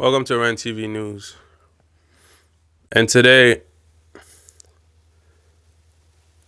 Welcome to Rent TV News. And today,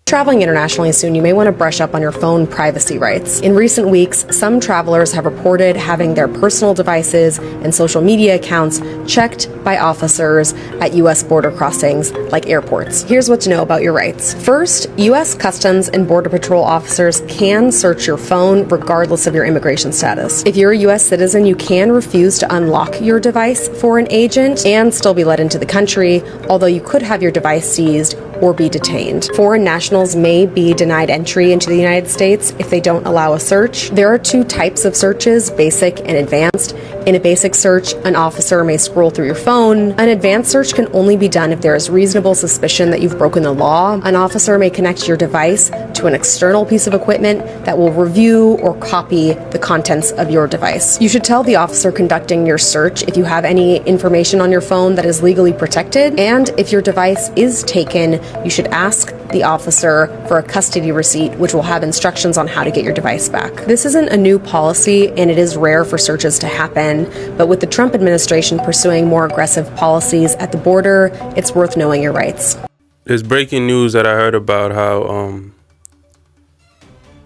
Traveling internationally soon, you may want to brush up on your phone privacy rights. In recent weeks, some travelers have reported having their personal devices and social media accounts checked by officers at U.S. border crossings like airports. Here's what to know about your rights. First, U.S. Customs and Border Patrol officers can search your phone regardless of your immigration status. If you're a U.S. citizen, you can refuse to unlock your device for an agent and still be let into the country, although you could have your device seized or be detained. Foreign nationals may be denied entry into the United States if they don't allow a search. There are two types of searches, basic and advanced. In a basic search, an officer may scroll through your phone. An advanced search can only be done if there is reasonable suspicion that you've broken the law. An officer may connect your device to an external piece of equipment that will review or copy the contents of your device. You should tell the officer conducting your search if you have any information on your phone that is legally protected, and if your device is taken, you should ask the officer for a custody receipt, which will have instructions on how to get your device back. This isn't a new policy, and it is rare for searches to happen, but with the Trump administration pursuing more aggressive policies at the border, it's worth knowing your rights. there's breaking news that I heard about how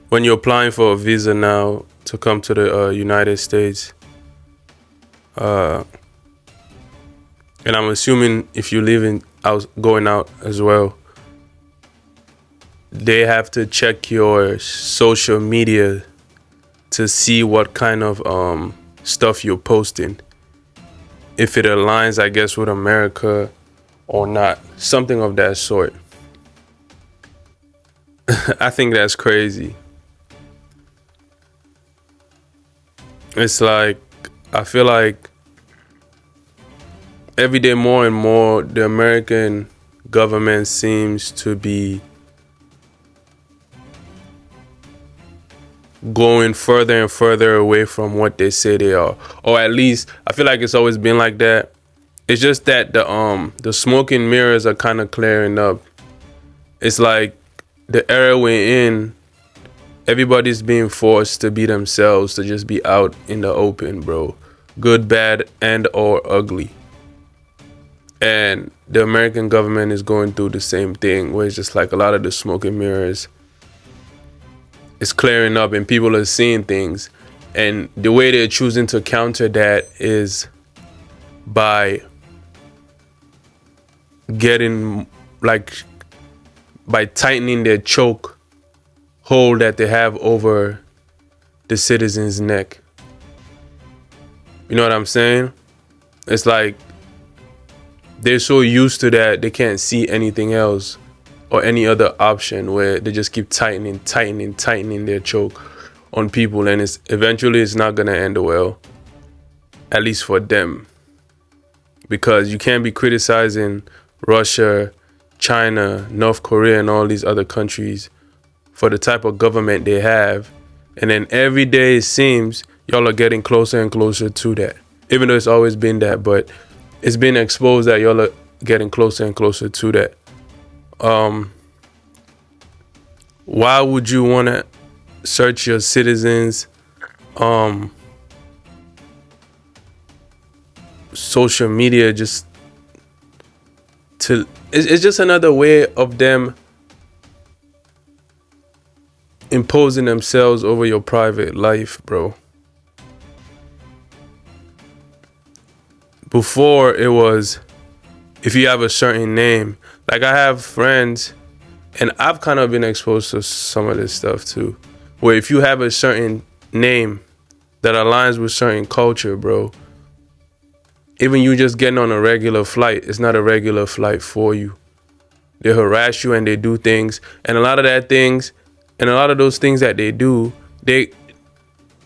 when you're applying for a visa now to come to the United States, and I'm assuming if you live going out as well, they have to check your social media to see what kind of stuff you're posting, if it aligns, I guess, with America or not, something of that sort. I think that's crazy. It's like, I feel like every day more and more the American government seems to be going further and further away from what they say they are, or at least I feel like it's always been like that. It's just that the smoke and mirrors are kind of clearing up. It's like the era we're in, everybody's being forced to be themselves, to just be out in the open, bro, good, bad, and or ugly. And the American government is going through the same thing, where it's just like a lot of the smoke and mirrors is clearing up and people are seeing things. And the way they're choosing to counter that is by tightening their choke hold that they have over the citizen's neck. You know what I'm saying? It's like they're so used to that they can't see anything else or any other option, where they just keep tightening their choke on people, and eventually it's not gonna end well, at least for them, because you can't be criticizing Russia, China, North Korea, and all these other countries for the type of government they have, and then every day it seems y'all are getting closer and closer to that, even though it's always been that, but it's been exposed that y'all are getting closer and closer to that. Why would you want to search your citizens' social media? It's just another way of them imposing themselves over your private life, bro. Before, it was if you have a certain name. Like, I have friends, and I've kind of been exposed to some of this stuff too, where if you have a certain name that aligns with certain culture, bro, even you just getting on a regular flight, it's not a regular flight for you. They harass you and they do things, and a lot of those things that they do, the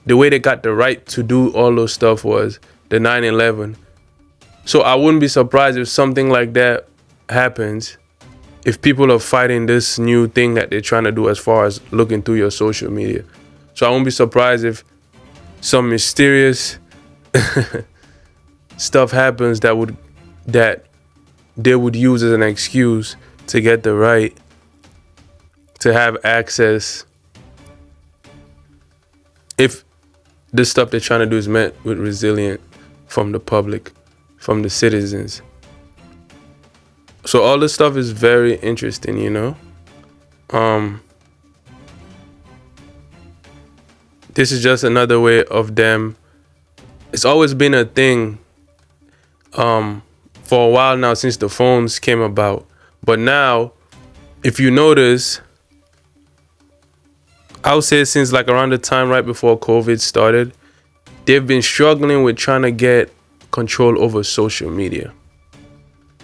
way they got the right to do all those stuff was the 9/11. So I wouldn't be surprised if something like that happens, if people are fighting this new thing that they're trying to do as far as looking through your social media. So I won't be surprised if some mysterious stuff happens that they would use as an excuse to get the right to have access, if the stuff they're trying to do is met with resilience from the public. from the citizens. So all this stuff is very interesting, you know. This is just another way of them. It's always been a thing for a while now, since the phones came about. But now, if you notice, I would say since like around the time right before COVID started, they've been struggling with trying to get control over social media.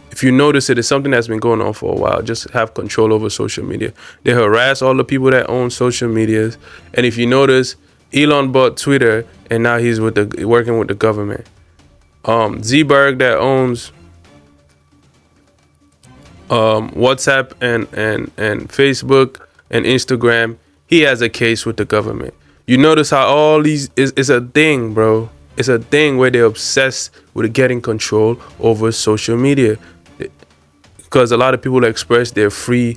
If you notice, it is something that's been going on for a while. Just have control over social media. They harass all the people that own social medias. And if you notice, Elon bought Twitter, and now he's working with the government. Zeberg, that owns WhatsApp and Facebook and Instagram, he has a case with the government. You notice how all these is a thing, bro. It's a thing where they're obsessed with getting control over social media, because a lot of people express their freedom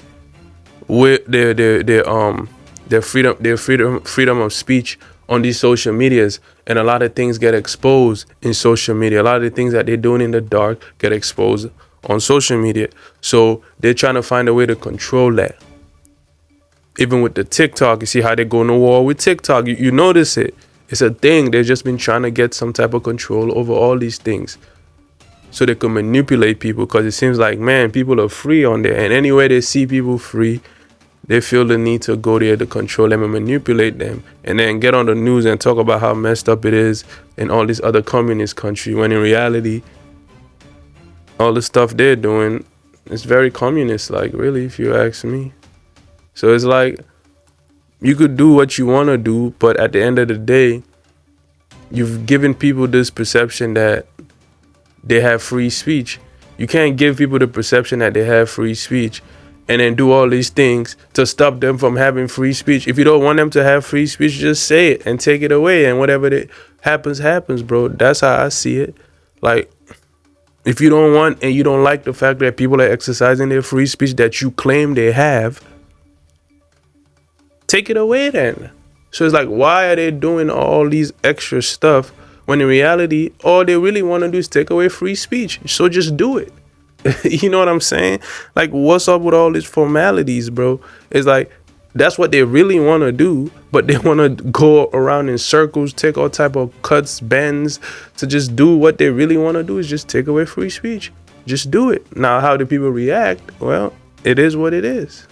of speech on these social medias, and a lot of things get exposed in social media. A lot of the things that they're doing in the dark get exposed on social media. So they're trying to find a way to control that. Even with the TikTok, you see how they're going to war with TikTok. You notice it. It's a thing. They've just been trying to get some type of control over all these things, so they can manipulate people, because it seems like, man, people are free on there. And anywhere they see people free, they feel the need to go there to control them and manipulate them, and then get on the news and talk about how messed up it is in all these other communist countries, when in reality, all the stuff they're doing is very communist, like, really, if you ask me. So it's like, you could do what you want to do, but at the end of the day, you've given people this perception that they have free speech. You can't give people the perception that they have free speech and then do all these things to stop them from having free speech. If you don't want them to have free speech, just say it and take it away, and whatever happens, bro. That's how I see it. Like, if you don't want and you don't like the fact that people are exercising their free speech that you claim they have, take it away then. So it's like, why are they doing all these extra stuff when in reality, all they really want to do is take away free speech? So just do it. You know what I'm saying? Like, what's up with all these formalities, bro? It's like, that's what they really want to do, but they want to go around in circles, take all type of cuts, bends, to just do what they really want to do, is just take away free speech. Just do it. Now, how do people react? Well, it is what it is.